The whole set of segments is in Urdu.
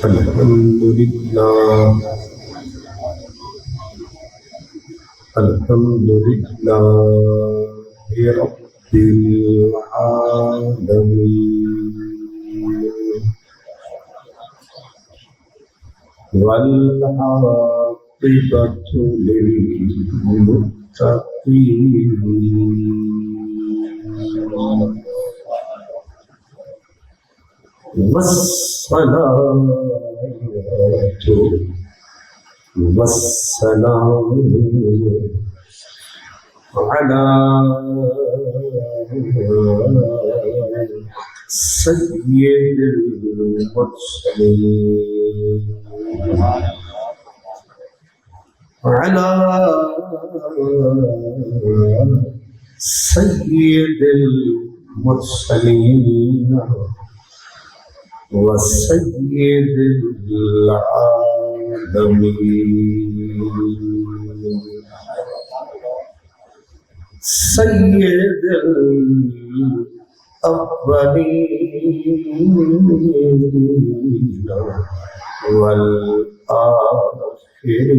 الحمد لله الحمد لله رب العالمين والعاقبة للمتقين والصلاة والسلام على سيد المرسلين على سيد المرسلين وسيد العالمين سيد الأولين والآخرين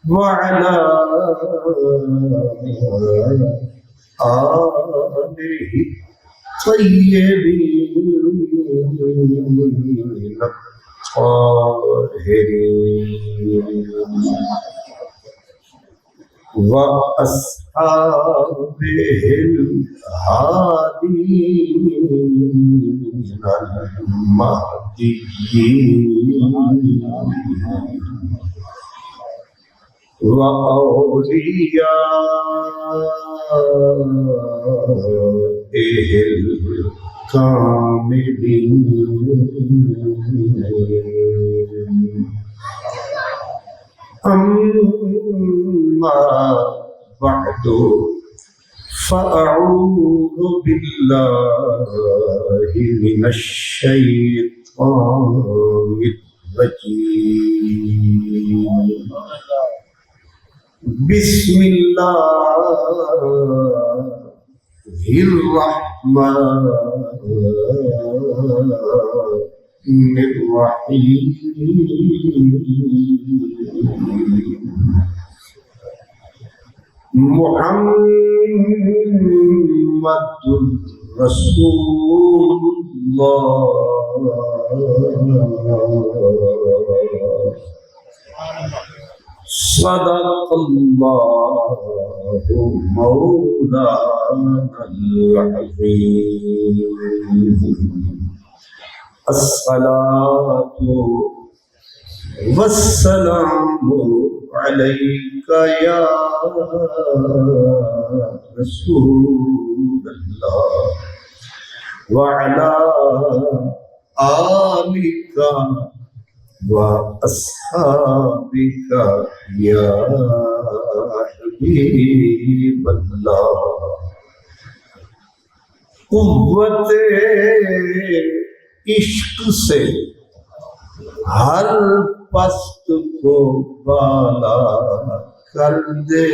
وعلى آله الطيبين الطاهرين وأصحابه الهادين المهديين وأوليائه الكاملين أما بعد فأعوذ بالله من الشيطان الرجيم بسم الله الرحمن الرحيم محمد رسول الله صدق الله مولانا العظيم الصلاة والسلام عليك يا رسول الله وعلى آلك وأصحابك يا حبيب الله قوت عشق سے ہر پست کو بالا کر دے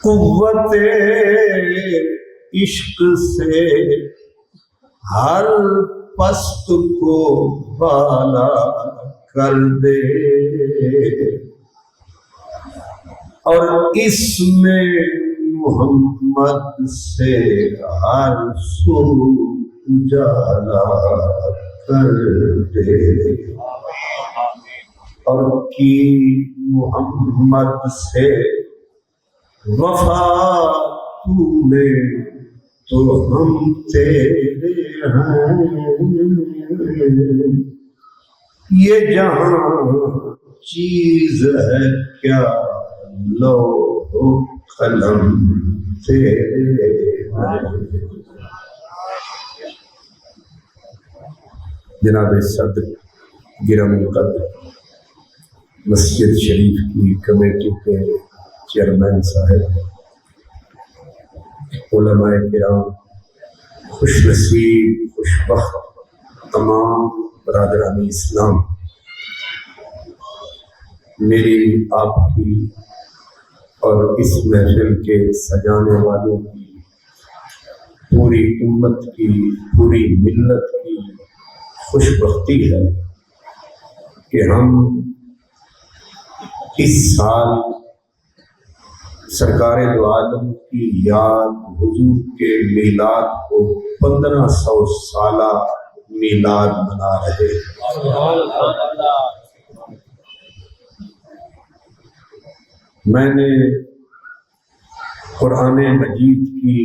قوت عشق سے ہر پست کو بالا کر دے اور اس میں محمد سے ہر سو اجالا کر دے اور کی محمد سے وفا تو نے تو ہم تیرے ہیں یہ جہاں چیز ہے کیا لوح و قلم تیرے ہیں۔ جناب صدر گرامی قدر مسجد شریف کی کمیٹی کے چیئرمین صاحب، علماء کرام، خوش نصیب خوش بخت تمام برادران اسلام، میری آپ کی اور اس محفل کے سجانے والوں کی پوری امت کی، پوری ملت کی خوش بختی ہے کہ ہم اس سال سرکار دو عالم کی یاد، حضور کے میلاد کو 1500 سالہ میلاد منا رہے ہیں۔ میں نے قرآن مجید کی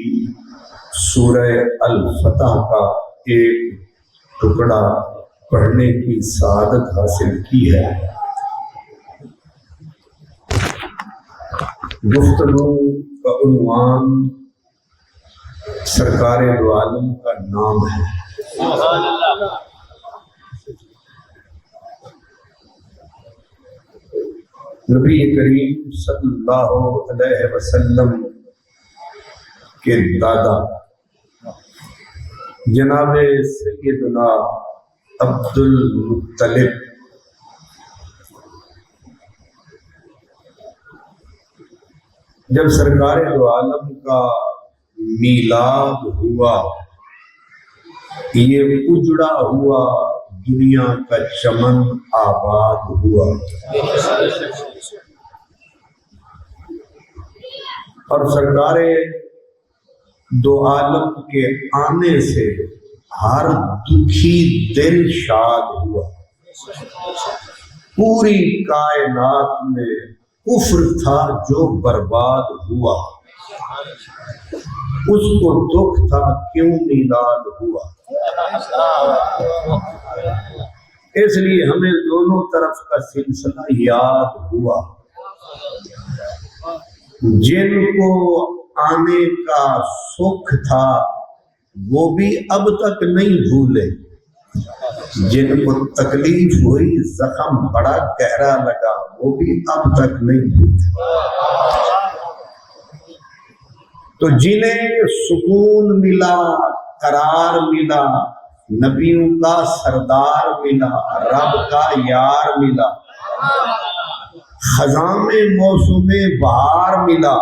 سورہ الفتح کا ایک ٹکڑا پڑھنے کی سعادت حاصل کی ہے۔ گفتگو کا عنوان سرکار دو عالم کا نام ہے۔ نبی کریم صلی اللہ علیہ وسلم کے دادا جناب سیدنا عبد المطلب جب سرکار دو عالم کا میلاد ہوا، یہ اجڑا ہوا دنیا کا چمن آباد ہوا، اور سرکار دو عالم کے آنے سے ہر دکھی دل شاد ہوا۔ پوری کائنات میں کفر تھا جو برباد ہوا، اس کو دکھ تھا کیوں میلاد ہوا۔ اس لیے ہمیں دونوں طرف کا سلسلہ یاد ہوا۔ جن کو آنے کا سکھ تھا وہ بھی اب تک نہیں بھولے، جن کو تکلیف ہوئی، زخم بڑا گہرا لگا، وہ بھی اب تک نہیں بھولے۔ تو جنہیں سکون ملا، قرار ملا، نبیوں کا سردار ملا، رب کا یار ملا، خزاں میں موسم بہار ملا،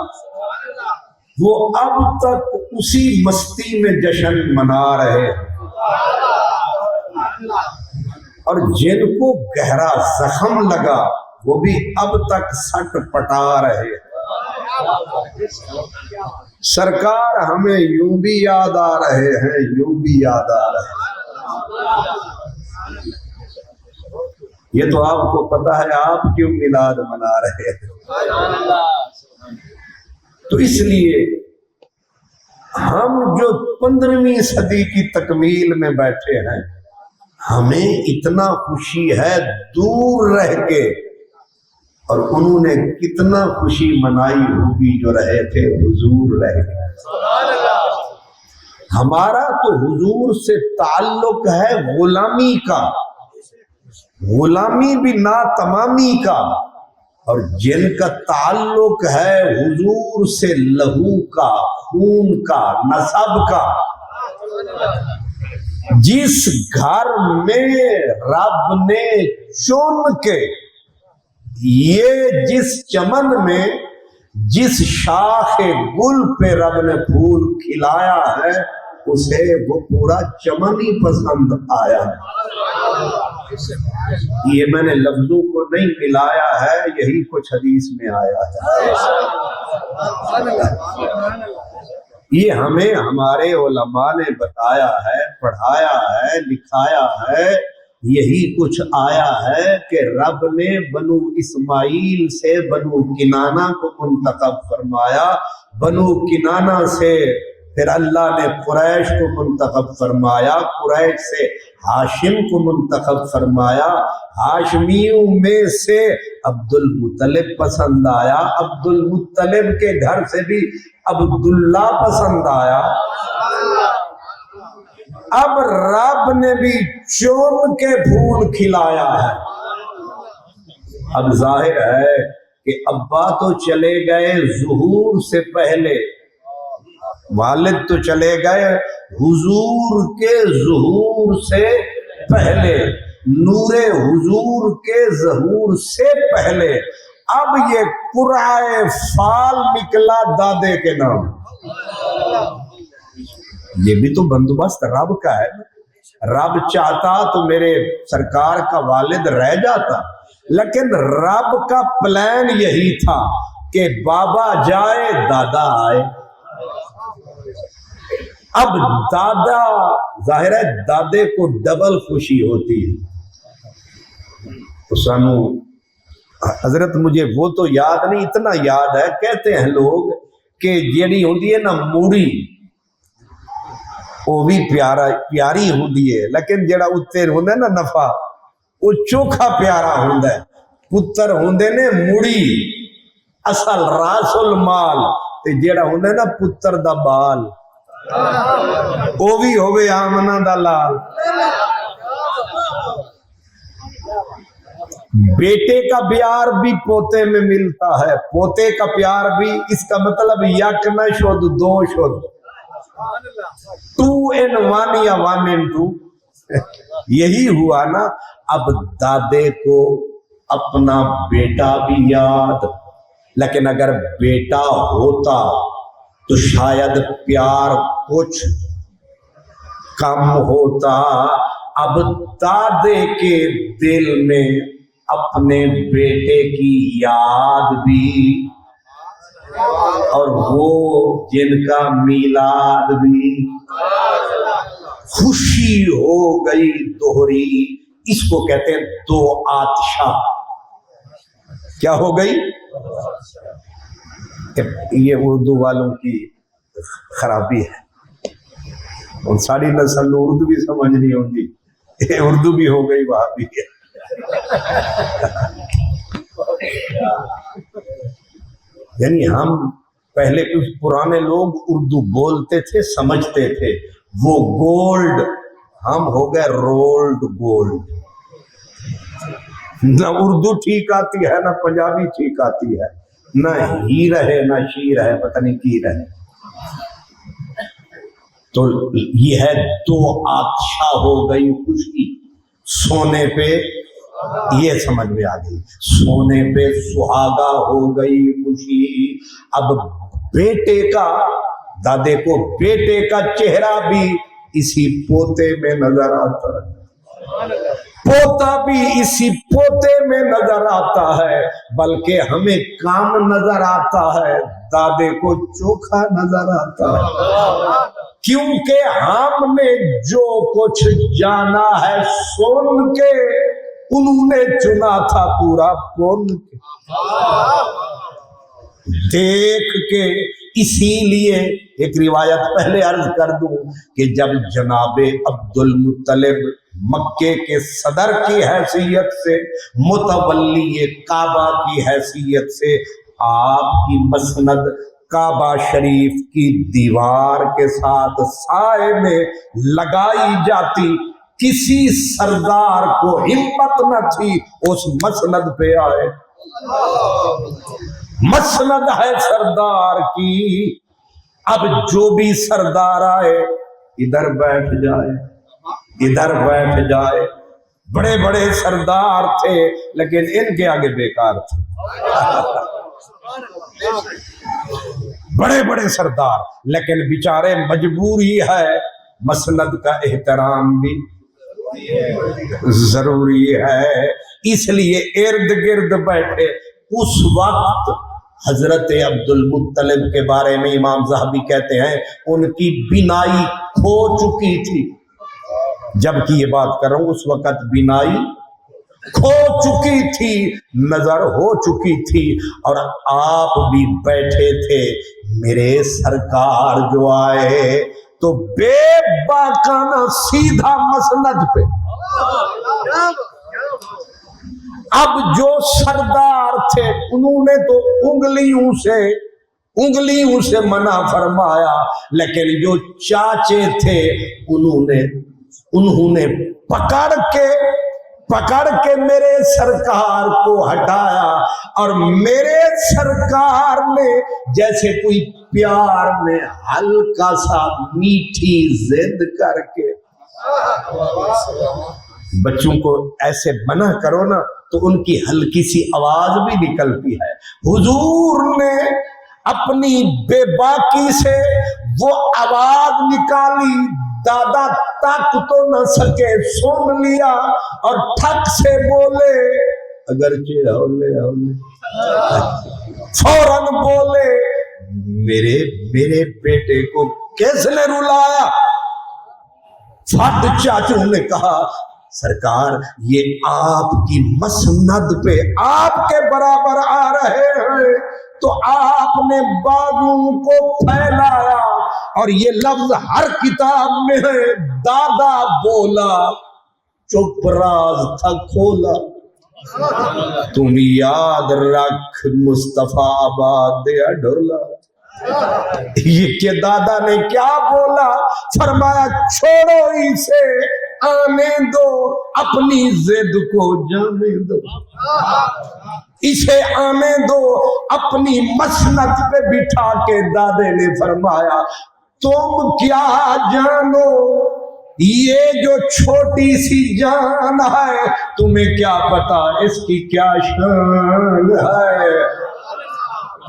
وہ اب تک اسی مستی میں جشن منا رہے ہیں۔ اور جن کو گہرا زخم لگا وہ بھی اب تک سٹ پٹا رہے ہیں۔ سرکار ہمیں یوں بھی یاد آ رہے ہیں، یوں بھی یاد آ رہے ہیں۔ یہ تو آپ کو پتا ہے آپ کیوں میلاد منا رہے ہیں۔ تو اس لیے ہم جو 15ویں صدی کی تکمیل میں بیٹھے ہیں، ہمیں اتنا خوشی ہے دور رہ کے، اور انہوں نے کتنا خوشی منائی ہوگی جو رہے تھے حضور رہ کے۔ ہمارا تو حضور سے تعلق ہے غلامی کا، غلامی بھی نا تمامی کا، اور جن کا تعلق ہے حضور سے لہو کا، خون کا، نسب کا۔ جس گھر میں رب نے چن کے، یہ جس چمن میں جس شاخ گل پہ رب نے پھول کھلایا ہے، اسے وہ پورا چمن ہی پسند آیا۔ یہ میں نے لفظوں کو نہیں ملایا ہے، یہی کچھ حدیث میں آیا ہے۔ یہ ہمیں ہمارے علماء نے بتایا ہے، پڑھایا ہے، لکھایا ہے، یہی کچھ آیا ہے کہ رب نے بنو اسماعیل سے بنو کنانہ کو منتخب فرمایا، بنو کنانہ سے پھر اللہ نے قریش کو منتخب فرمایا، قریش سے ہاشم کو منتخب فرمایا، ہاشمیوں میں سے عبد المطلب پسند آیا، عبد المطلب کے گھر سے بھی عبداللہ پسند آیا۔ اب رب نے بھی چون کے پھول کھلایا ہے۔ اب ظاہر ہے کہ ابا تو چلے گئے ظہور سے پہلے، والد تو چلے گئے حضور کے ظہور سے پہلے، نور حضور کے ظہور سے پہلے۔ اب یہ قرعہ فال نکلا دادے کے نام۔ یہ بھی تو بندوبست رب کا ہے. رب چاہتا تو میرے سرکار کا والد رہ جاتا، لیکن رب کا پلان یہی تھا کہ بابا جائے دادا آئے. اب دادا، ظاہر ہے دادے کو ڈبل خوشی ہوتی ہے. تو سانو حضرت مجھے وہ تو یاد نہیں، اتنا یاد ہے کہتے ہیں لوگ کہ جیڑی ہوندی ہے نا موڑی، وہ بھی پیاری ہوندی ہے، لیکن جیڑا اتنے ہوندا ہے نا نفع، وہ چوکھا پیارا ہوندا ہے. پتر ہوندے نے موڑی، اصل راس المال، تے جیڑا ہوندا ہے نا پتر دا بال، وہ بھی ہوے آمنہ دا لال. بیٹے کا پیار بھی پوتے میں ملتا ہے، پوتے کا پیار بھی. اس کا مطلب یک نہ شد دو شد، 2 in 1 یا 1 in 2. یہی ہوا نا. اب دادے کو اپنا بیٹا بھی یاد، لیکن اگر بیٹا ہوتا تو شاید پیار کچھ کم ہوتا. اب دادے کے دل میں اپنے بیٹے کی یاد بھی، اور وہ جن کا میلاد بھی. خوشی ہو گئی دوہری، اس کو کہتے ہیں دو آتشا. کیا ہو گئی؟ یہ اردو والوں کی خرابی ہے، اور ساری نسل اردو بھی سمجھ نہیں ہوتی، اردو بھی ہو گئی وہاں بھی ہے. یعنی ہم پہلے کچھ پرانے لوگ اردو بولتے تھے، سمجھتے تھے، وہ گولڈ، ہم ہو گئے رولڈ گولڈ. نہ اردو ٹھیک آتی ہے، نہ پنجابی ٹھیک آتی ہے، نہ ہی رہے نہ شی رہے، پتہ نہیں کی رہے. تو یہ ہے دو آتشا ہو گئی خوشی. سونے پہ، یہ سمجھ میں آ گئی، سونے پہ سہاگا ہو گئی خوشی. اب بیٹے کا، دادے کو بیٹے کا چہرہ بھی اسی پوتے میں نظر آتا ہے، پوتا بھی اسی پوتے میں نظر آتا ہے. بلکہ ہمیں کام نظر آتا ہے، دادے کو چوکھا نظر آتا ہے. کیونکہ ہم نے جو کچھ جانا ہے سن کے، انہوں نے چنا تھا پورا کون کے دیکھ کے. اسی لیے ایک روایت پہلے عرض کر دوں کہ جب جناب عبد المطلب مکے کے صدر کی حیثیت سے، متولی کعبہ کی حیثیت سے، آپ کی مسند کعبہ شریف کی دیوار کے ساتھ سائے میں لگائی جاتی، کسی سردار کو ہمت نہ تھی اس مسند پہ آئے. مسند ہے سردار کی. اب جو بھی سردار آئے ادھر بیٹھ جائے، ادھر بیٹھ جائے. بڑے بڑے سردار تھے لیکن ان کے آگے بیکار تھے. بڑے بڑے سردار، لیکن بیچارے مجبوری ہے، مسند کا احترام بھی ضروری ہے. اس لیے ارد گرد بیٹھے. اس وقت حضرت عبد المطلب کے بارے میں امام ذہبی کہتے ہیں ان کی بینائی کھو چکی تھی. جب کی یہ بات کر رہا ہوں، اس وقت بینائی کھو چکی تھی، نظر ہو چکی تھی. اور آپ بھی بیٹھے تھے. میرے سرکار جو آئے تو بے باکانہ سیدھا مسند پہ. اب جو سردار تھے انہوں نے تو انگلیوں سے منع فرمایا، لیکن جو چاچے تھے انہوں نے پکڑ کے میرے سرکار کو ہٹایا. اور میرے سرکار نے جیسے کوئی پیار میں ہلکا سا میٹھی ضد کر کے، بچوں کو ایسے منع کرو نا تو ان کی ہلکی سی آواز بھی نکلتی ہے. حضور نے اپنی بے باکی سے وہ آواز نکالی، دادا تک تو نہ سکے، سن لیا اور ٹھک سے بولے، اگرچہ ہولے فوراً بولے، میرے بیٹے کو کس نے رلایا؟ فٹ چاچو نے کہا سرکار یہ آپ کی مسند پہ آپ کے برابر آ رہے ہیں تو آپ نے بازو کو پھیلایا، اور یہ لفظ ہر کتاب میں ہے، دادا بولا چپ راز تھا کھولا، تم یاد رکھ مصطفیٰ آباد دیا ڈولا۔ یہ کہ دادا نے کیا بولا؟ فرمایا چھوڑو اسے آنے دو، اپنی ضد کو جانے دو، اسے آنے دو، اپنی مسند پہ بٹھا کے دادے نے فرمایا تم کیا جانو، یہ جو چھوٹی سی جان ہے تمہیں کیا پتا اس کی کیا شان ہے،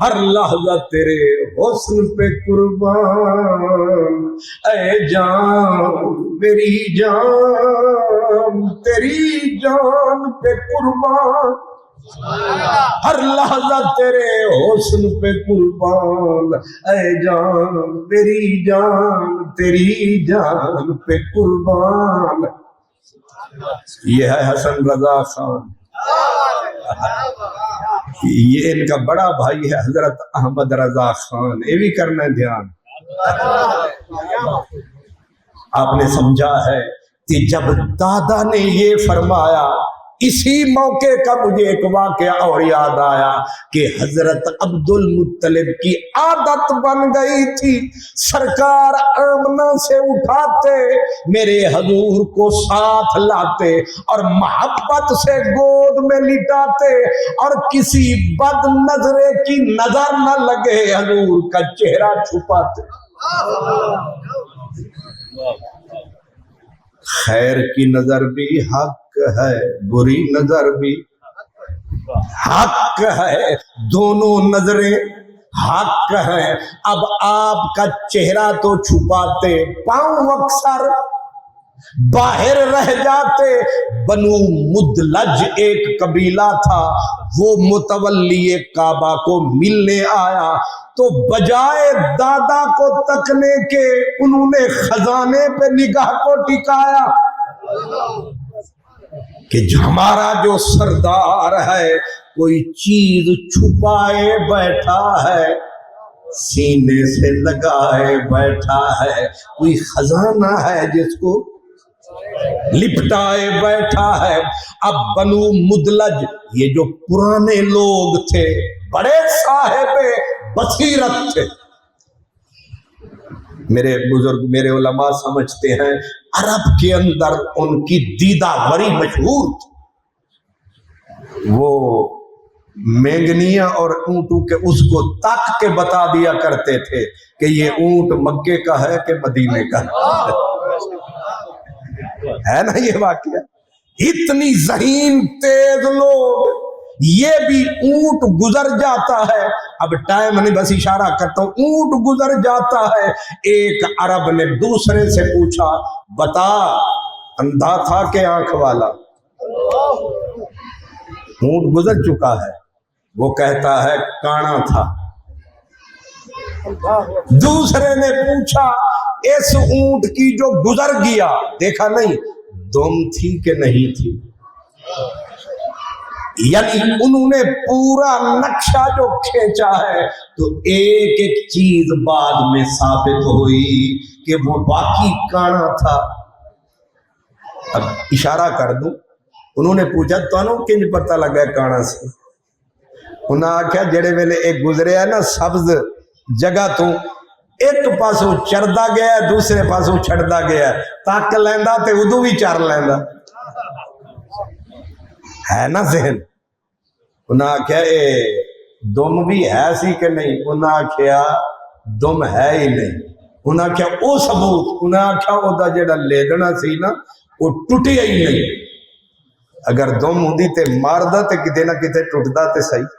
ہر لحظہ تیرے حسن پہ قربان، اے جان میری جان تیری جان پہ قربان، ہر لحظہ تیرے حسن پہ قربان، اے جان میری جان تیری جان پہ قربان۔ یہ ہے حسن رضا خان، یہ ان کا بڑا بھائی ہے حضرت احمد رضا خان، یہ بھی کرنا ہے دھیان۔ آپ نے سمجھا ہے کہ جب دادا نے یہ فرمایا، اسی موقع کا مجھے ایک واقعہ اور یاد آیا کہ حضرت عبد المطلب کی عادت بن گئی تھی، سرکار آمنہ سے اٹھاتے میرے حضور کو ساتھ لاتے اور محبت سے گود میں لٹاتے، اور کسی بد نظرے کی نظر نہ لگے حضور کا چہرہ چھپاتے۔ خیر کی نظر بھی حق ہے، بری نظر بھی حق ہے، دونوں نظریں حق ہیں۔ اب آپ کا چہرہ تو چھپاتے، پاؤں اکثر باہر رہ جاتے۔ بنو مدلج ایک قبیلہ تھا، وہ متولی کعبہ کو ملنے آیا تو بجائے دادا کو تکنے کے انہوں نے خزانے پہ نگاہ کو ٹکایا کہ ہمارا جو سردار ہے کوئی چیز چھپائے بیٹھا ہے، سینے سے لگائے بیٹھا ہے، کوئی خزانہ ہے جس کو لپٹائے بیٹھا ہے۔ اب بنو مدلج یہ جو پرانے لوگ تھے بڑے صاحب بصیرت تھے، میرے بزرگ میرے علماء سمجھتے ہیں عرب کے اندر ان کی دیدہ وری مشہور تھی، وہ مینگنیاں اور اونٹوں کے اس کو تک کے بتا دیا کرتے تھے کہ یہ اونٹ مکے کا ہے کہ مدینے کا ہے نا۔ یہ واقعہ اتنی ذہین تیز لوگ، یہ بھی اونٹ گزر جاتا ہے، اب ٹائم نہیں بس اشارہ کرتا ہوں، اونٹ گزر جاتا ہے، ایک عرب نے دوسرے سے پوچھا بتا اندھا تھا کہ آنکھ والا؟ اونٹ گزر چکا ہے، وہ کہتا ہے کانا تھا۔ دوسرے نے پوچھا اس اونٹ کی جو گزر گیا دیکھا نہیں، دم تھی کہ نہیں تھی؟ یعنی انہوں نے پورا نقشہ جو کھینچا ہے تو ایک ایک چیز بعد میں ثابت ہوئی کہ وہ باقی کانا تھا۔ اب اشارہ کر دوں، انہوں نے پوچھا تو کنج پتہ لگا کانا سے؟ انہوں نے آکھیا جڑے ویلے ایک گزرے ہے نا سبز جگہ تو ایک پاسوں چردا گیا ہے دوسرے پاسوں چھڑدا گیا ہے، تاک لیندا تے ادو بھی چار لیندا ہے نا ذہن۔ انہاں آکھیا اے دم بھی ہے سی کہ نہیں؟ انہاں آکھیا دم ہے ہی نہیں۔ انہاں آکھیا او ثبوت؟ انہاں آکھیا او دا جڑا لیدنا سی نا وہ ٹوٹیا ہی نہیں، اگر دم ہوندی تے ماردا تے کتے نہ کتے ٹوٹدا تے صحیح۔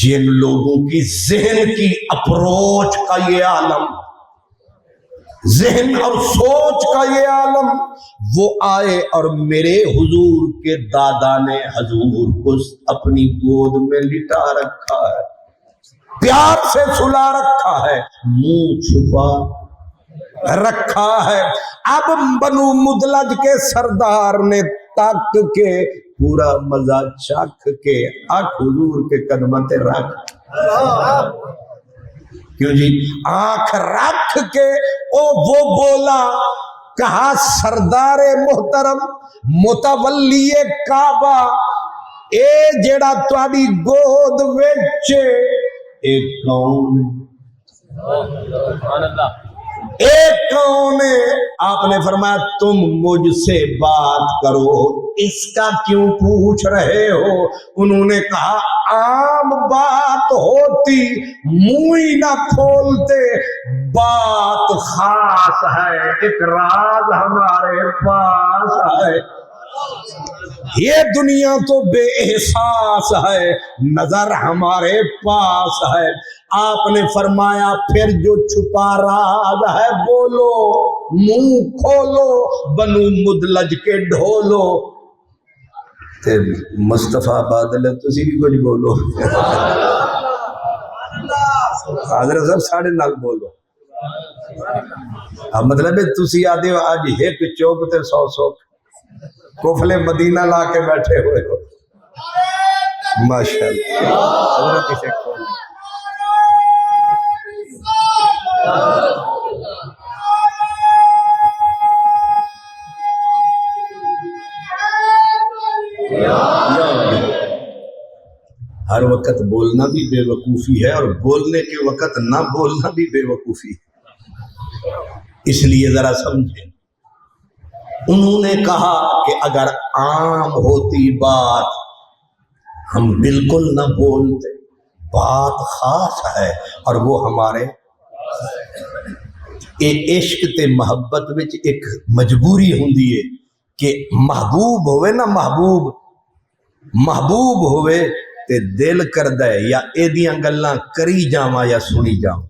جن لوگوں کی ذہن کی اپروچ کا یہ عالم ذہن اور سوچ کا یہ عالم، وہ آئے اور میرے حضور کے دادا نے حضور کو اپنی گود میں لٹا رکھا ہے، پیار سے سلا رکھا ہے، منہ چھپا رکھا ہے۔ اب بنو مدلج کے سردار نے تک کے پورا مزہ چکھ کے آنکھ حضور کے قدمت رکھ، کیوں جی آنکھ رکھ کے وہ بولا، کہا سردار محترم متولی کعبہ، اے جیڑا تواڈی گود وچ اے کون ایک کون ہے؟ آپ نے فرمایا تم مجھ سے بات کرو، اس کا کیوں پوچھ رہے ہو؟ انہوں نے کہا عام بات ہوتی منہ ہی نہ کھولتے، بات خاص ہے، ایک راز ہمارے پاس ہے، یہ دنیا تو بے احساس ہے، نظر ہمارے پاس ہے۔ آپ نے فرمایا پھر جو چھپا راز ہے بولو، منہ کھولو، بنو مدلج کے ڈھولو۔ تے مصطفیٰ بادل تسی بھی کچھ بولو، حضرت صاحب ساڑھے نال بولو، مطلب ہے تسی آدھے ہو آج ایک چوب تے 100 کوفلے مدینہ لا کے بیٹھے ہوئے ہو، ماشاءاللہ۔ حضرت اسے کھول ہر وقت بولنا بھی بے وقوفی ہے، اور بولنے کے وقت نہ بولنا بھی بے وقوفی ہے، اس لیے ذرا سمجھیں۔ انہوں نے کہا کہ اگر عام ہوتی بات ہم بالکل نہ بولتے، بات خاص ہے اور وہ ہمارے عشق تے محبت وچ ایک مجبوری ہوندی ہے کہ محبوب ہوئے نا، محبوب ہوئے تے دل کردا ہے یا ایدیاں گلاں کری جاواں یا سنی جاواں،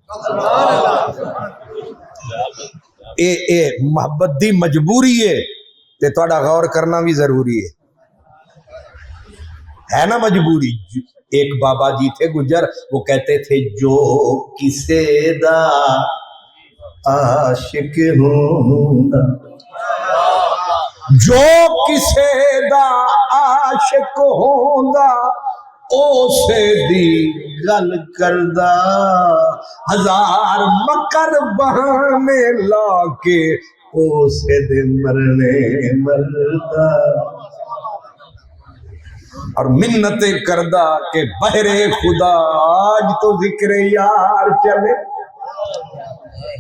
اے محبت دی مجبوری ہے تے تھوڑا غور کرنا بھی ضروری ہے نا مجبوری۔ ایک بابا جی تھے گجر، وہ کہتے تھے جو کسے دا عاشق ہوندا، جو کسے دا عاشق ہوندا اوسے دی گل کردا، ہزار مکر بہانے لا کے اوسے دے مرنے مردا، اور منتیں کردہ کہ بہرے خدا آج تو ذکر یار چلے۔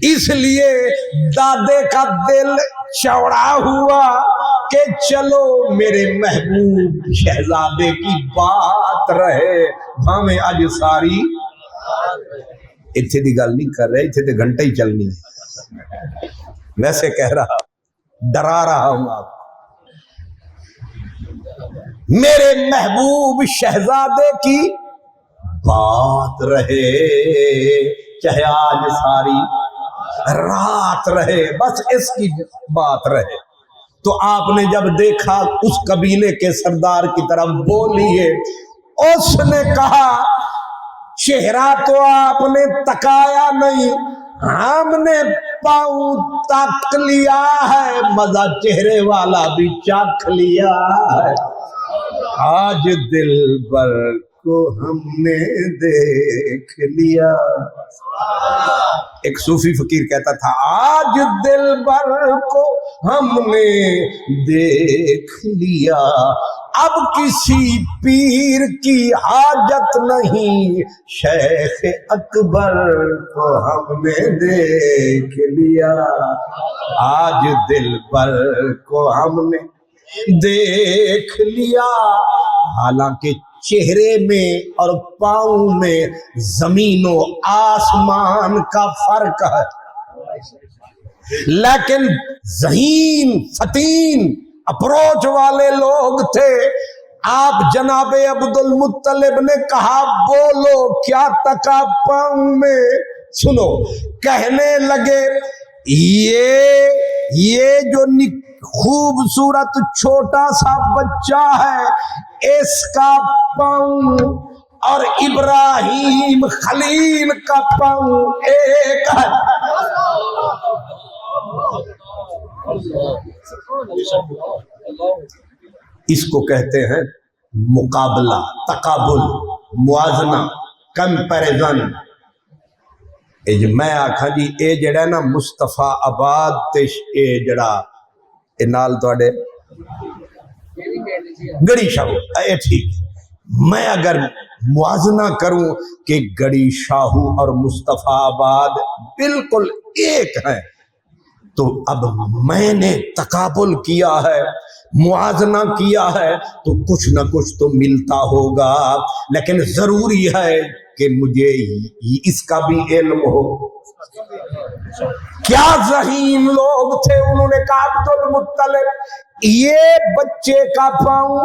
اس لیے دادے کا دل چوڑا ہوا کہ چلو میرے محبوب شہزادے کی بات رہے، بھامیں آج ساری اتھے دی گل نہیں کر رہے، اتھے تے گھنٹے ہی چلنی ہے، ویسے کہہ رہا، ڈرا رہا ہوں آپ، میرے محبوب شہزادے کی بات رہے، چاہے آج ساری رات رہے، بس اس کی بات رہے۔ تو آپ نے جب دیکھا اس قبیلے کے سردار کی طرف بولیے، اس نے کہا چہرہ تو آپ نے تکایا نہیں، ہم نے پاؤں تک لیا ہے، مزہ چہرے والا بھی چکھ لیا ہے، آج دل بر کو ہم نے دیکھ لیا۔ ایک صوفی فقیر کہتا تھا آج دل بر کو ہم نے دیکھ لیا، اب کسی پیر کی حاجت نہیں، شیخ اکبر کو ہم نے دیکھ لیا، آج دل بر کو ہم نے دیکھ لیا۔ حالانکہ چہرے میں اور پاؤں میں زمین و آسمان کا فرق ہے، لیکن ذہین فتین اپروچ والے لوگ تھے۔ آپ جناب عبد المطلب نے کہا بولو کیا تکا پاؤں میں؟ سنو، کہنے لگے یہ جو خوبصورت چھوٹا سا بچہ ہے، اس کا پاؤں اور ابراہیم خلیل کا پاؤں ایک ہے۔ اس کو کہتے ہیں مقابلہ، تقابل، موازنہ، کمپیریزن۔ میں آکھاں جی اے جڑا نا مصطفیٰ آباد تے اے جڑا اے نال تواڈے گڑی شاہو، اے ٹھیک ہے۔ میں اگر موازنہ کروں کہ گڑی شاہو اور مصطفیٰ آباد بالکل ایک ہیں، تو اب میں نے تقابل کیا ہے، موازنہ کیا ہے، تو کچھ نہ کچھ تو ملتا ہوگا، لیکن ضروری ہے کہ مجھے اس کا بھی علم ہو۔ کیا ذہین لوگ تھے، انہوں نے کہا عبد المطلب یہ بچے کا پاؤں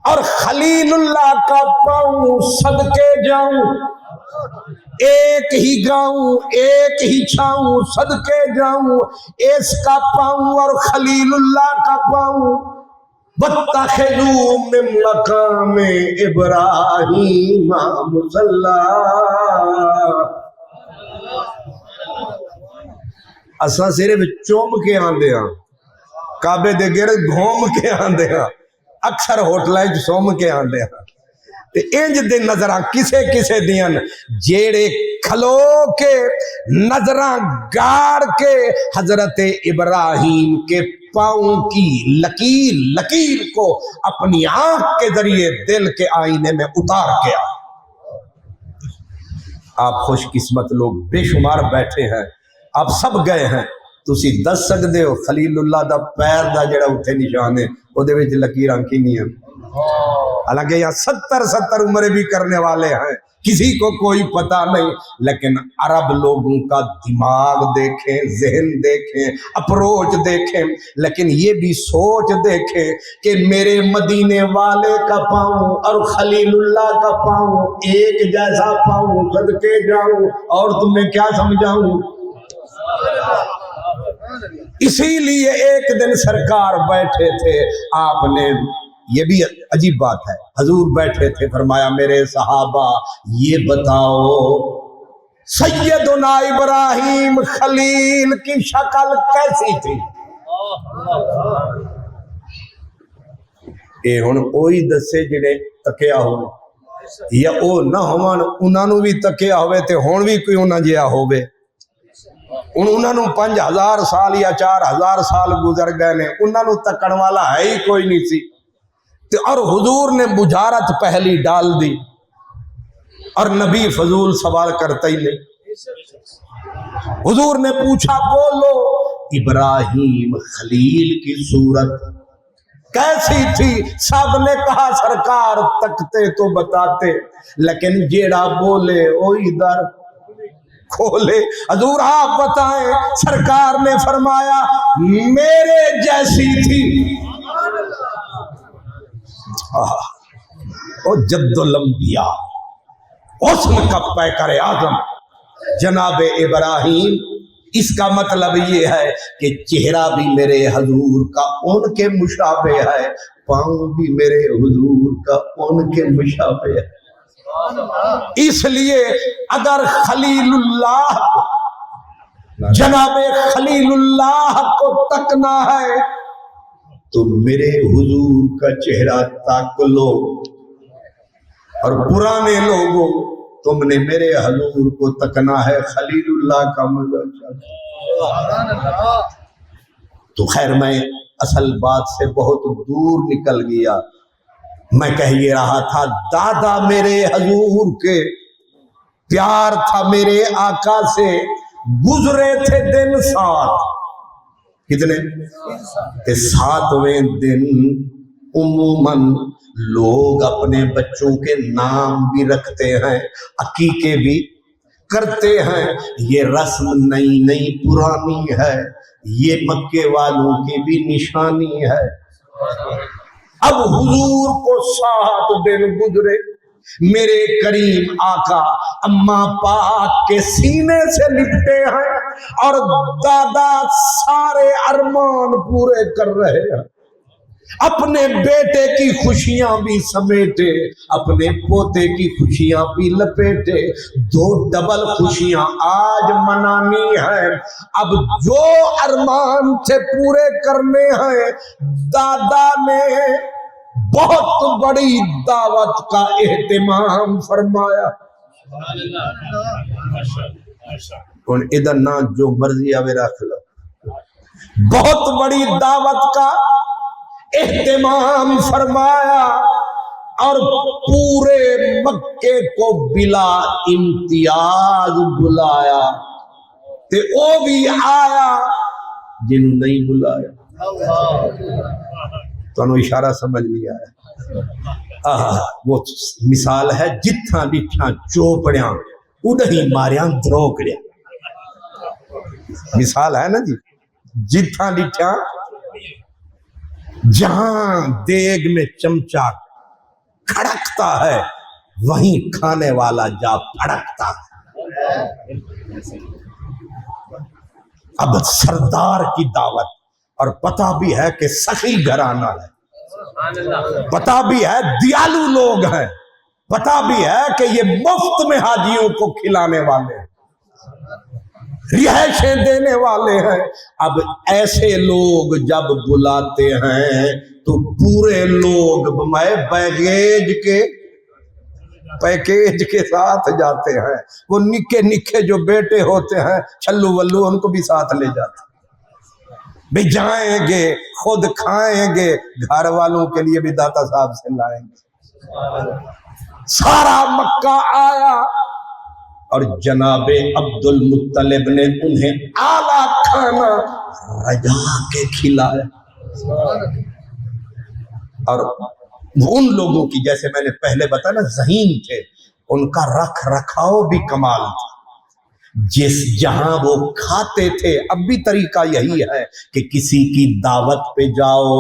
اور خلیل اللہ کا پاؤں صدقے جاؤں، ایک ہی گاؤں ایک ہی چھاؤں، صدقے جاؤں اس کا پاؤں اور خلیل اللہ کا پاؤں۔ وَاتَّخِذُوا مِن مَّقَامِ إِبْرَاهِيمَ مُصَلًّى۔ اساں صرف چوم کے آندے ہاں، کعبے دے گرد گھوم کے آندے ہاں، اکثر ہوٹلاں وچ سوم کے آندے ہاں۔ تے انج دے نظراں کسے کسے دیاں جیڑے کھلو کے نظراں گاڑ کے حضرت ابراہیم کے پاؤں کی لکیر کو اپنی آنکھ کے ذریعے دل کے آئینے میں اتار کے آئے۔ آپ خوش قسمت لوگ بے شمار بیٹھے ہیں، آپ سب گئے ہیں، تسی دس سکدے ہو خلیل اللہ دا پیر دا جڑا اتھے نشان ہے او دے وچ لکیراں کینی ہیں؟ حالانکہ یہاں 70 عمریں بھی کرنے والے ہیں، کسی کو کوئی پتہ نہیں، لیکن عرب لوگوں کا دماغ دیکھیں، ذہن دیکھیں، اپروچ دیکھیں، لیکن یہ بھی سوچ دیکھیں کہ میرے مدینے والے کا پاؤں اور خلیل اللہ کا پاؤں ایک جیسا پاؤں، صدقے جاؤں اور تمہیں کیا سمجھاؤں۔ اسی لیے ایک دن سرکار بیٹھے تھے، آپ نے، یہ بھی عجیب بات ہے، حضور بیٹھے تھے، فرمایا میرے صحابہ یہ بتاؤ سیدنا ابراہیم خلیل کی شکل کیسی تھی؟ اے ہن اوہی دسے جڑے تکیا ہوئے، یا او نہ ہوون انہاں نوں بھی تکیا ہوئے تے ہن بھی کوئی انہاں جہا ہوئے۔ انہاں نوں 5000 سال یا 4000 سال گزر گئے نے، انہاں نوں تکن والا ہے ہی کوئی نہیں سی، اور حضور نے بجارت پہلی ڈال دی، اور نبی فضول سوال کرتا ہی نہیں۔ حضور نے پوچھا بولو ابراہیم خلیل کی صورت کیسی تھی؟ سب نے کہا سرکار تکتے تو بتاتے، لیکن جیڑا بولے وہی در کھولے۔ حضور آپ بتائیں، سرکار نے فرمایا میرے جیسی تھی۔ او جد الانبیاء، حسن کا پیکر اعظم جناب ابراہیم، اس کا مطلب یہ ہے کہ چہرہ بھی میرے حضور کا ان کے مشابہ ہے، پاؤں بھی میرے حضور کا ان کے مشابہ ہے۔ اس لیے اگر خلیل اللہ، جناب خلیل اللہ کو تکنا ہے تو میرے حضور کا چہرہ تاک لو، اور پرانے لوگوں تم نے میرے حضور کو تکنا ہے، خلیل اللہ کا مزہ چاہتا۔ تو خیر میں اصل بات سے بہت دور نکل گیا، میں کہہ یہ رہا تھا دادا میرے حضور کے پیار تھا میرے آقا سے، گزرے تھے دن 7، کتنے کہ 7ویں دن عموماً لوگ اپنے بچوں کے نام بھی رکھتے ہیں، عقیقے بھی کرتے ہیں۔ یہ رسم نئی نئی پرانی ہے، یہ مکے والوں کی بھی نشانی ہے۔ اب حضور کو 7 دن گزرے، میرے کریم آقا اماں پاک کے سینے سے لپٹے ہیں، اور دادا سارے ارمان پورے کر رہے ہیں، اپنے بیٹے کی خوشیاں بھی سمیٹے، اپنے پوتے کی خوشیاں بھی لپیٹے، دو ڈبل خوشیاں آج منانی ہیں۔ اب جو ارمان تھے پورے کرنے ہیں، دادا نے بہت بڑی دعوت کا اہتمام فرمایا۔ کون ادھر نہ جو مرضی آوے رکھ لو، بہت بڑی دعوت کا اہتمام فرمایا اور پورے مکے کو بلا امتیاز بلایا، تے او بھی آیا جنہوں نہیں بلایا۔ تو انہوں اشارہ سمجھ نہیں آیا۔ وہ مثال ہے جتھاں ڈٹھاں چوپڑیاں اڈہی ماریاں دروکڑیاں، مثال ہے نا جی، جتھاں ڈٹھاں، جہاں دیگ میں چمچہ کھڑکتا ہے وہیں کھانے والا جا پھڑکتا ہے۔ اب سردار کی دعوت، اور پتہ بھی ہے کہ سخی گھرانہ ہے، پتہ بھی ہے دیالو لوگ ہیں، پتہ بھی ہے کہ یہ مفت میں حاجیوں کو کھلانے والے ہیں، رہائشیں دینے والے ہیں۔ اب ایسے لوگ جب بلاتے ہیں تو پورے لوگ بمائے پیکیج کے ساتھ جاتے ہیں۔ وہ نکے نکے جو بیٹے ہوتے ہیں چھلو ولو ان کو بھی ساتھ لے جاتے ہیں، بھی جائیں گے خود کھائیں گے، گھر والوں کے لیے بھی داتا صاحب سے لائیں گے۔ سارا مکہ آیا اور جناب عبد المطلب نے انہیں اعلیٰ کھانا رجا کے کھلایا۔ اور ان لوگوں کی، جیسے میں نے پہلے بتایا نا، ذہین تھے، ان کا رکھ رکھاؤ بھی کمال تھا۔ جس جہاں وہ کھاتے تھے، اب بھی طریقہ یہی ہے کہ کسی کی دعوت پہ جاؤ،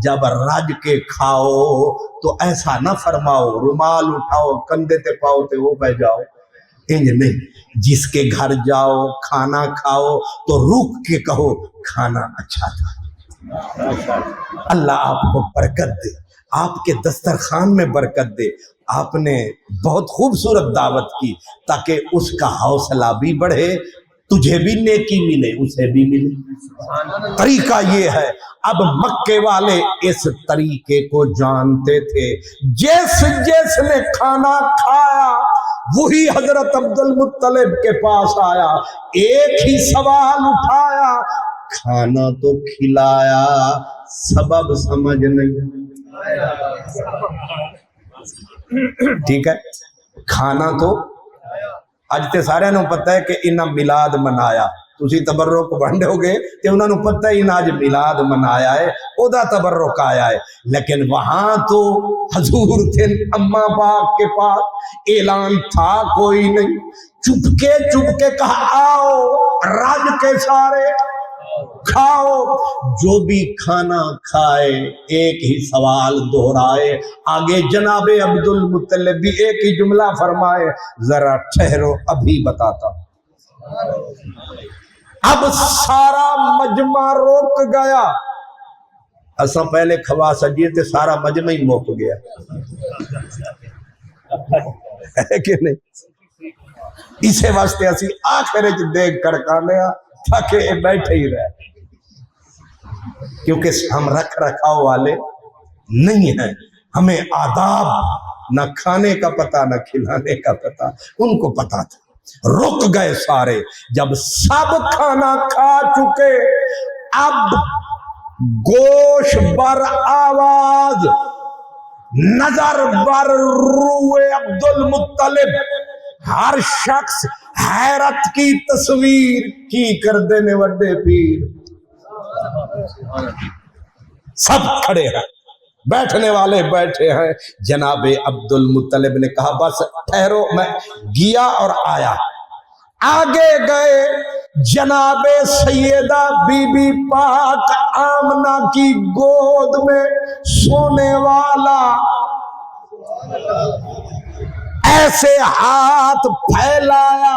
جب رج کے کھاؤ تو ایسا نہ فرماؤ رومال اٹھاؤ کندھے تے پاؤ تے وہ پہ جاؤ، انج نہیں، جس کے گھر جاؤ کھانا کھاؤ تو رک کے کہو کھانا اچھا تھا، اللہ آپ کو برکت دے، آپ کے دسترخوان میں برکت دے، آپ نے بہت خوبصورت دعوت کی تاکہ اس کا حوصلہ بھی بڑھے، تجھے بھی نیکی ملے اسے بھی ملے۔ طریقہ یہ ہے۔ اب مکے والے اس طریقے کو جانتے تھے، جس نے کھانا کھایا وہی حضرت عبد المطلب کے پاس آیا، ایک ہی سوال اٹھایا، کھانا تو کھلایا سبب سمجھ نہیں۔ ٹھیک ہے، کھانا تو اج تے سارے نوں پتہ ہے کہ انہاں میلاد منایا، تسی تبرک ونڈو گے تے انہاں نوں پتہ ہی نہ اج میلاد منایا ہے، او دا تبرک آیا ہے، لیکن وہاں تو حضور تھے اماں پاک کے پاس، اعلان تھا کوئی نہیں، چپ کے کہا آؤ رج کے سارے کھاؤ۔ جو بھی کھانا کھائے ایک ہی سوال دہرائے، آگے جناب عبد المطلب بھی ایک ہی جملہ فرمائے، ذرا ٹھہرو ابھی بتاتا ہوں۔ اب سارا مجمع روک گیا، اساں پہلے کھوا سجیے تے سارا مجمع ہی موک گیا ہے کہ نہیں؟ اسے واسطے اسی آخر چ دیکھ کڑکانے تاکہ یہ بیٹھے ہی رہے، کیونکہ ہم رکھ رکھاؤ والے نہیں ہیں، ہمیں آداب نہ کھانے کا پتہ نہ کھلانے کا پتہ، ان کو پتہ تھا۔ رک گئے سارے، جب سب کھانا کھا چکے، اب گوش بر آواز، نظر بر روئے عبد المطلب، ہر شخص حیرت کی تصویر کی کر دینے وڈے پیر۔ سب کھڑے ہیں، بیٹھنے والے بیٹھے ہیں۔ جناب عبد المطلب نے کہا بس ٹھہرو، میں گیا اور آیا۔ آگے گئے، جناب سیدہ بی بی پاک آمنہ کی گود میں سونے والا ایسے ہاتھ پھیلایا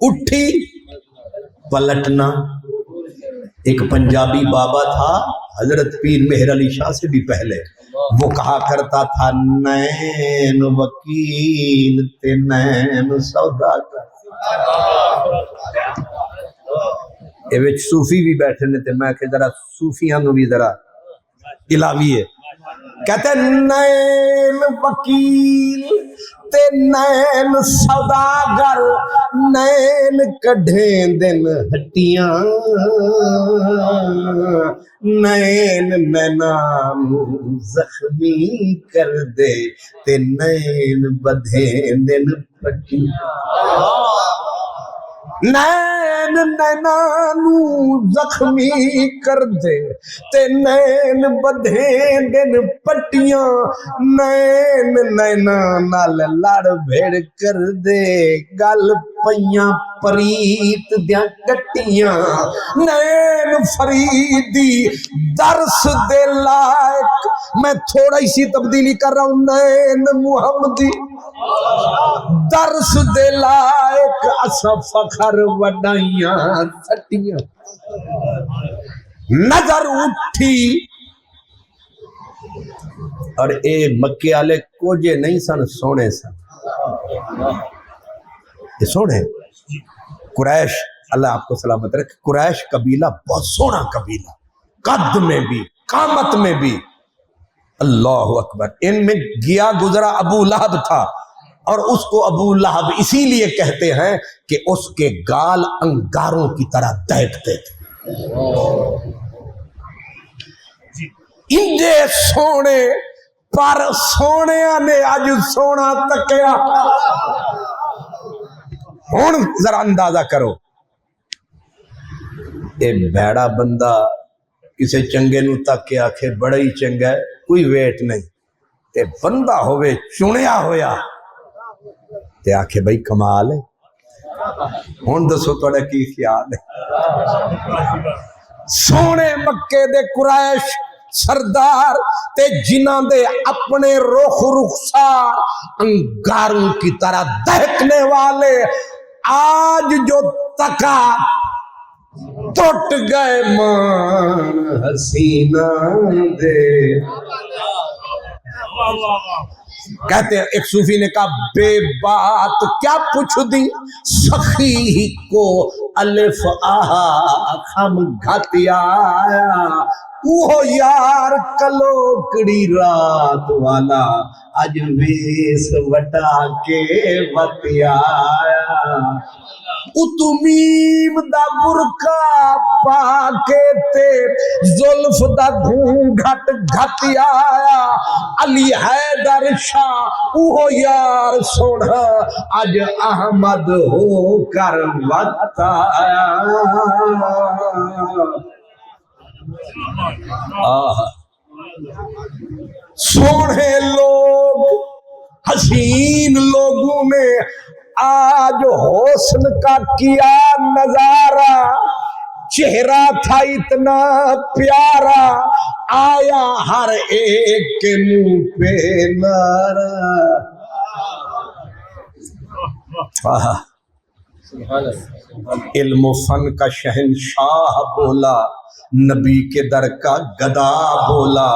اٹھی پلٹنا. ایک پنجابی بابا تھا حضرت پیر مہر علی شاہ سے بھی پہلے, وہ کہا کرتا تھا نین وکیل تے نین سوداگر. اے وچ صوفی بھی بیٹھے نے تے میں کہ ذرا صوفیاں نو بھی ذرا علاوی ہے. کہتے نین وکیل تے نین سوداگر, نین کڈھیں دن ہٹیاں, نین نینام زخمی کر دے تے نین بدھیں دن پٹیاں. نین نینانو زخمی کر دے تے نین بدھیں دن پٹیاں, نین نینا نال لڑ بھیڑ کر دے گل پیاں پریت دیاں کٹیاں. نین فریدی درس دے لائق, میں تھوڑا ہی سی تبدیلی کر رہا ہوں, نین محمدی درس دے لائق اسا فخر وڈائیاں سٹیاں. نظر اٹھی اور اے مکے والے کوجے نہیں سن, سونے سن. یہ سونے قریش, اللہ آپ کو سلامت رکھے, قریش قبیلہ بہت سونا قبیلہ, قد میں بھی قامت میں بھی. اللہ اکبر. ان میں گیا گزرا ابو لہب تھا, اور اس کو ابو لہب اسی لیے کہتے ہیں کہ اس کے گال انگاروں کی طرح دیکھتے تھے. انجے سونے پر سونے نے آج سونا تکیا. ہون ذرا اندازہ کرو, اے بیڑا بندہ کسے چنگے نو تک کے آکھے بڑا ہی چنگا ہے, کوئی ویٹ نہیں, تے بندہ ہوئے چنیا ہویا تے آکھے بھائی کمال ہے. ہون دسو توڑا کی خیال ہے. سونے مکے دے قریش سردار تے جنہاں دے اپنے رخ رخسار انگاروں کی طرح دہکنے والے, آج جو تکا ٹوٹ گئے مان حسینہ دے. کہتے ہیں ایک صوفی نے کہا بے بات کیا پوچھ دی, سخی کو الف آہا خم گھاتی آیا, وہ یار کلوکڑی رات والا اج ویس وٹا کے وتی آیا. اتمیم دا برکا پاکے تے زلف دا گھونگھٹ گھتی آیا, علی حیدر شاہ اوہ یار سوڑا اج احمد ہو کر وقت آیا. سوڑے لوگ حسین لوگوں نے آج حسن کا کیا نظارہ, چہرہ تھا اتنا پیارا, آیا ہر ایک کے منہ پہ نعرہ. علم و فن کا شہنشاہ بولا, نبی کے در کا گدا بولا,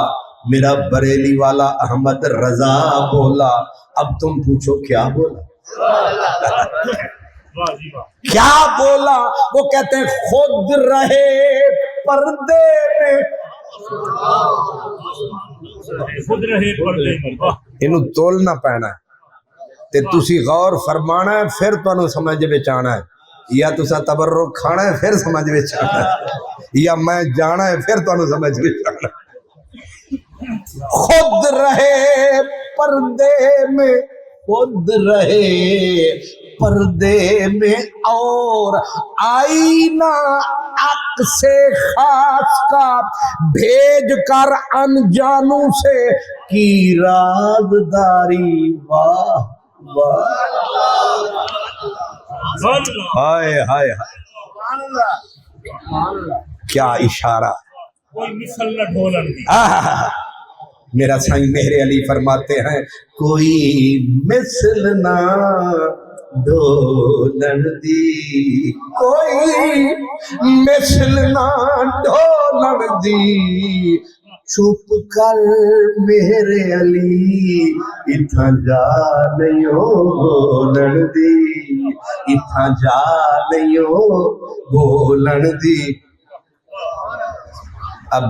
میرا بریلی والا احمد رضا بولا. اب تم پوچھو کیا بولا, کیا بولا؟ وہ کہتے ہیں خود رہے پردے میں, خود رہے پردے میں. انہوں تولنا پینا ہے تے تسی غور فرمانا ہے, پھر تو انہوں سمجھ بچانا ہے, یا تسا تبرک کھانا ہے پھر سمجھ بچانا ہے, یا میں جانا ہے پھر تو انہوں سمجھ بچانا ہے. خود رہے پردے میں, خود رہے پردے میں, اور آئینہ عکس خاص کا بھیج کر انجانوں سے کی رازداری. واہ ہائے ہائے ہائے, کیا اشارہ. میرا سائیں مہر علی فرماتے ہیں کوئی مثل نہ ڈولن دی کوئی مثل نہ ڈولن دی چپ کر میرے علی اتھاں جا نہیں بولن دی اتھاں جا نہیں بولن دی۔ اب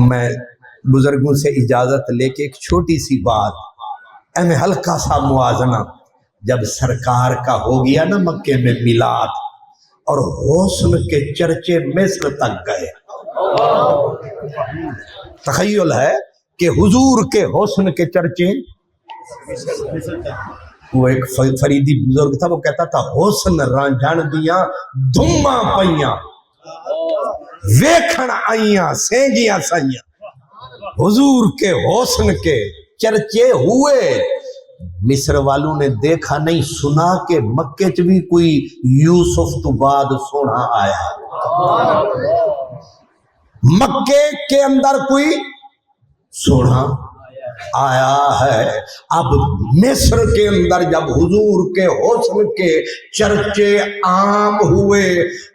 میں بزرگوں سے اجازت لے کے ایک چھوٹی سی بات اہم ہلکا سا موازنہ، جب سرکار کا ہو گیا نا مکے میں میلاد اور حسن کے چرچے مصر تک گئے، تخیل ہے کہ حضور کے حسن کے چرچے، وہ ایک فریدی بزرگ تھا، وہ کہتا تھا حسن رانجھن دیاں دھماں پئیاں ویکھن آئیاں سینگیاں سائیاں۔ حضور کے حسن کے چرچے ہوئے، مصر والوں نے دیکھا نہیں سنا کہ مکے چ بھی کوئی یوسف تو بعد سونا آیا، مکے کے اندر کوئی سونا آیا ہے۔ اب مصر کے اندر جب حضور کے حسن کے چرچے عام ہوئے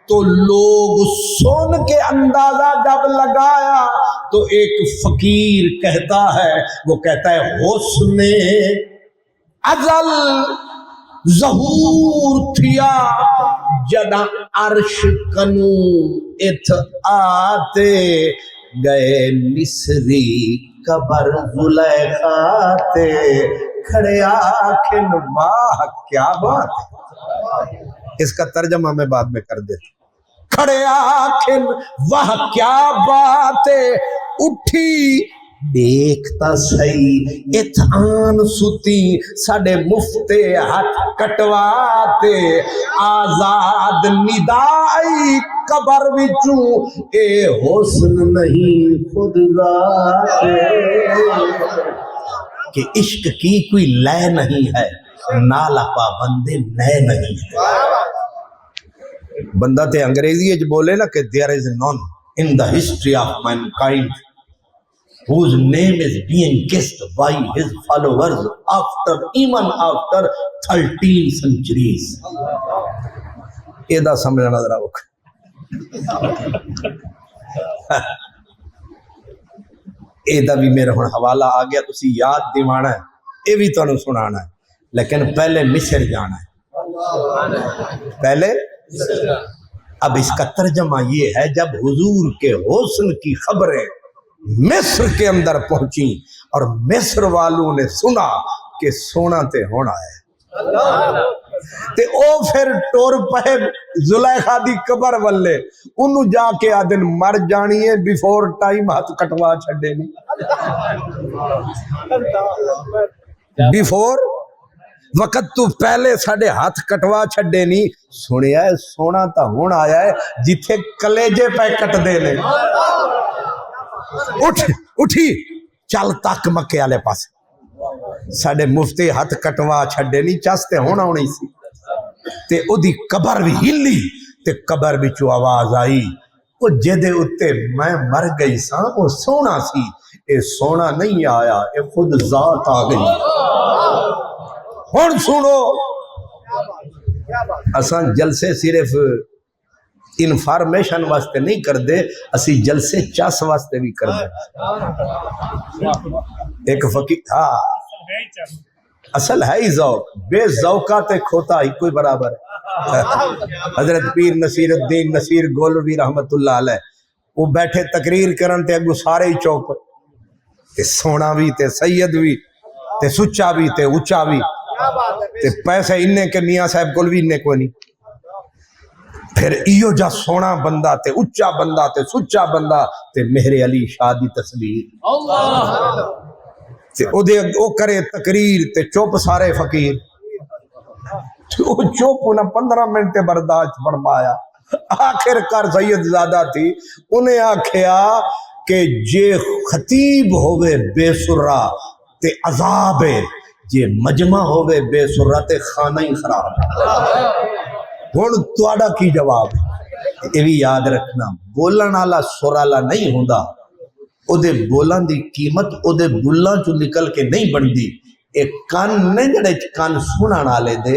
تو لوگ سن کے اندازہ جب لگایا تو ایک فقیر کہتا ہے، وہ کہتا ہے حسن ازل ظہور تھیا جدا عرش کنو ات آتے گئے مصری قبر زلیخا تے کھڑے آنکھن واہ کیا بات ہے۔ اس کا ترجمہ میں بعد میں کر دیتا۔ کھڑے آنکھن واہ کیا بات ہے، اٹھی دیکھتا سی اتھان ستی ساڑے مفتے ہاتھ کٹواتے، آزاد ندائی قبر وچوں اے حسن نہیں خود ذات کہ عشق کی کوئی لے نہیں ہے، نالا پابندے نئے نہیں ہے۔ بندہ تے انگریزی اج بولے نا کہ there is none in the history of mankind whose name is being kissed by his followers even after 13 centuries۔ ایدہ سمجھنا ذرا وقت ایدہ بھی میرا ہون حوالہ آگیا تسی یاد دیوانا ہے، اے بھی تو انہوں سنانا ہے، لیکن پہلے مصر جانا ہے، پہلے اب اس کا ترجمہ یہ ہے جب حضور کے حسن کی خبریں مصر کے اندر پہنچی اور مصر والوں نے سنا کہ سونا تے ہونا ہے تے او پھر ٹور پہ زلیخا دی قبر والے انہوں جا کے آدن مر جانی ہے بیفور ٹائم ہاتھ کٹوا چھڑے نہیں، بیفور وقت تو پہلے ساڑھے ہاتھ کٹوا چھڑے نہیں۔ سنیا ہے سونا تا ہونا آیا ہے جتھے کلیجے پہ کٹ دے لے، اٹھی چل تک مکے آلے پاس، ساڑھے مفتی ہاتھ کٹوا چھڑے نہیں، چاستے ہونا ہونی سی تے او دی قبر بھی ہلی تے قبر بھی چو آواز آئی، او جدے اتے میں مر گئی سا او سونا سی، اے سونا نہیں آیا اے خود ذات آ گئی۔ ہون سنو اساں جلسے صرف انفارمیشن واسطے نہیں کر دے، اسی جلسے چاس واسطے بھی کر دے۔ ایک فقیر ہاں اصل ہے ہی ذوق، بے ذوقات کھوتا ہی کوئی برابر ہے۔ حضرت پیر نصیر الدین نصیر گولوی رحمت اللہ علیہ وہ بیٹھے تقریر کرن تے اگو سارے ہی چوپ تے سونا بھی تے سید بھی تے سچا بھی تے اچا بھی تے پیسے اننے کے میاں صاحب کول بھی اننے کوئی نہیں، پھر ایو جا سونا بندہ تے اچا بندہ تے سچا بندہ تے مہر علی شاہ دی تصویر تے او کرے تقریر تے چوپ سارے فقیر او چوپ انہاں 15 منٹ برداشت فرمایا۔ آخر کار سید زادہ تھی انہیں آکھیا کہ جے خطیب ہوئے بے سرہ تے عذاب ہے، جے مجمع ہوئے بے سرہ تے خانہ ہی خراب ہے۔ ہن تواڈا کی جواب ہے؟ یہ بھی یاد رکھنا بولن والا سر والا نہیں ہوندا، او دے بولن دی قیمت او دے بلاں چوں نکل کے نہیں بندی۔ ایک کان نہیں جڑے کان سنن والے دے،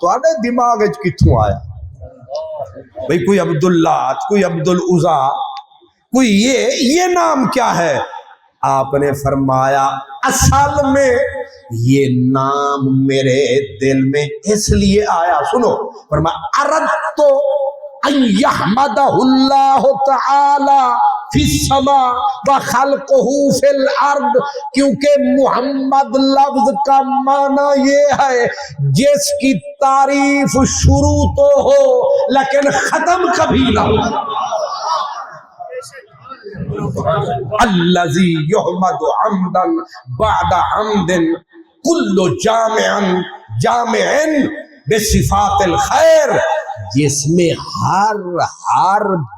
تواڈے دماغ وچ کتھوں آیا بھئی کوئی عبداللہ کوئی عبدالعزا کوئی یہ نام کیا ہے؟ آپ نے فرمایا اصل میں یہ نام میرے دل میں اس لیے آیا، سنو، فرمایا اردت ان یحمدہ اللہ تعالی فی السماء وخلقہ فی الارض، کیونکہ محمد لفظ کا معنی یہ ہے جس کی تعریف شروع تو ہو لیکن ختم کبھی نہ ہو، الذی یحمد حمدا بعد حمد کل جامع بصفات الخیر، جس میں ہر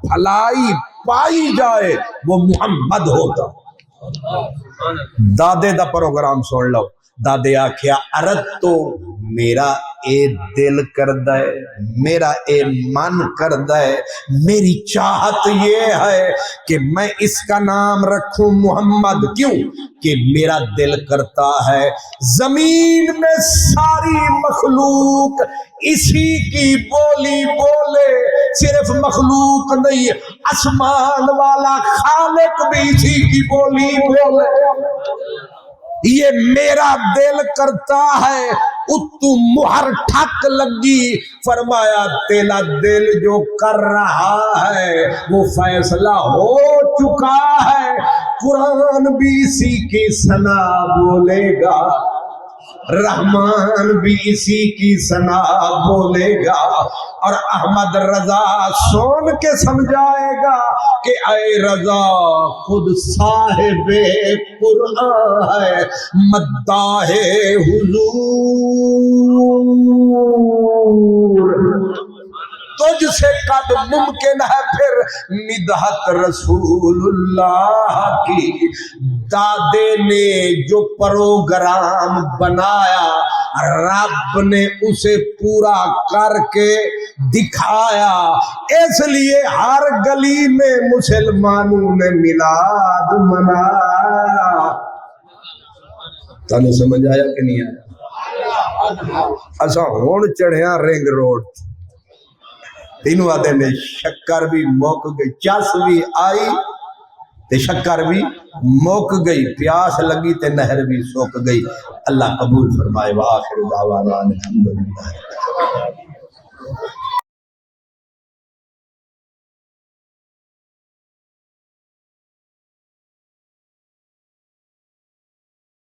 بھلائی پائی جائے وہ محمد ہوتا۔ دادے دا پروگرام سن لو، دادے آکھیا ارد تو میرا اے دل کردہ ہے، میرا اے من کردہ ہے، میری چاہت یہ ہے کہ میں اس کا نام رکھوں محمد، کیوں کہ میرا دل کرتا ہے زمین میں ساری مخلوق اسی کی بولی بولے، صرف مخلوق نہیں آسمان والا خالق بھی اسی کی بولی بولے، یہ میرا دل کرتا ہے۔ اتو مہر ٹھک لگی، فرمایا تیلا دل جو کر رہا ہے وہ فیصلہ ہو چکا ہے، قرآن بھی اسی کی ثنا بولے گا، رحمان بھی اسی کی ثنا بولے گا، اور احمد رضا سن کے سمجھائے گا کہ اے رضا خود صاحب قرآن ہے، مداح حضور، تجھ سے کب ممکن ہے پھر مدحت رسول اللہ کی۔ دادے نے جو پروگرام بنایا رب نے اسے پورا کر کے دکھایا، اس لیے ہر گلی میں مسلمانوں نے میلاد منایا۔ تانوں سمجھ آیا کہ نہیں آیا؟ اساں ہون چڑھیاں رنگ روڈ، تینوں آدھے میں شکر بھی موک گئی، چس بھی آئی تے شکر بھی موک گئی، پیاس لگی تے نہر بھی سوک گئی۔ اللہ قبول فرمائے، وآخر دعوانا الحمدللہ۔